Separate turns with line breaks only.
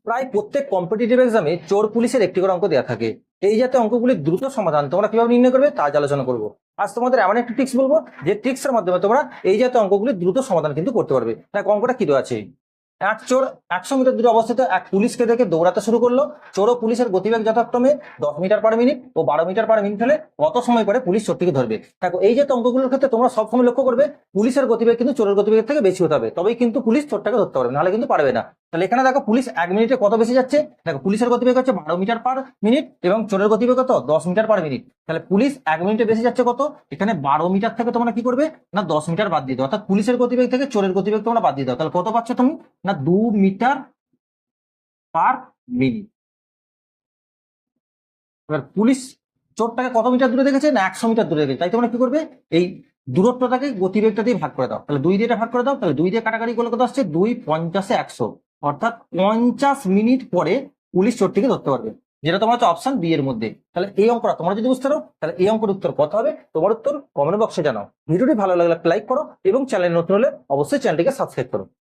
প্রায় প্রত্যেক কম্পিটিটিভ এক্সামে চোর পুলিশের একটি করে অঙ্ক দেওয়া থাকে। এই জাতীয় অঙ্কগুলির দ্রুত সমাধান তোমরা কিভাবে নির্ণয় করবে তা আজ আলোচনা করবো। আজ তোমাদের এমন একটি ট্রিক্স বলবো যে ট্রিক্সের মাধ্যমে তোমরা এই জাতীয় অঙ্কগুলির দ্রুত সমাধান কিন্তু করতে পারবে। দেখ অঙ্কটা কি দেওয়া আছে। এক চোর 100 মিটার দূরে অবস্থিত এক পুলিশকে দেখে দৌড়াতে শুরু করলো। চোর ও পুলিশের গতিবেগ যথাক্রমে 10 মিটার/মিনিট ও 12 মিটার/মিনিট হলে কত সময় পরে পুলিশ চোরটিকে ধরবে। দেখো এই যে অঙ্কগুলোর ক্ষেত্রে তোমরা সবসময় লক্ষ্য করবে পুলিশের গতিবেগ কিন্তু চোরের গতিবেগের থেকে বেশি হতে হবে, তবেই কিন্তু পুলিশ চোরটাকে ধরতে পারবে, নাহলে কিন্তু পারবে না। তাহলে এখানে দেখো পুলিশ 1 মিনিটে কত বেশি যাচ্ছে। দেখো পুলিশের গতিবেগ হচ্ছে 12 মিটার/মিনিট এবং চোরের গতিবেগ কত 10 মিটার/মিনিট। তাহলে পুলিশ 1 মিনিটে বেশি যাচ্ছে কত, এখানে 12 মিটার থেকে তোমরা কি করবে না 10 মিটার বাদ দিয়ে দাও, অর্থাৎ পুলিশের গতিবেগ থেকে চোরের গতিবেগ তোমরা বাদ দিয়ে দাও। তাহলে কত পাচ্ছ তুমি না 2 মিটার/মিনিট। এবার পুলিশ চোরটাকে কত মিটার দূরে দেখেছে না 100 মিটার দূরে দেখেছে, তাই তোমরা কি করবে এই দূরত্বটাকে গতিবেগটা দিয়ে ভাগ করে দাও। তাহলে 2 দিয়ে ভাগ করে দাও, তাহলে 2 দিয়ে কাটাকাটি করলে কত আসছে 2 50 100, অর্থাৎ 50 মিনিট পরে পুলিশ চোরটিকে ধরতে পারবে, যেটা তোমার হচ্ছে অপশন বি এর মধ্যে। তাহলে এই অঙ্কটা তোমরা যদি বুঝতে পারো তাহলে এই অঙ্কের উত্তর কত হবে তোমার উত্তর কমেন্ট বক্সে জানাও। ভিডিওটি ভালো লাগলে লাইক করো এবং চ্যানেল নতুন হলে অবশ্যই চ্যানেলটিকে সাবস্ক্রাইব করো।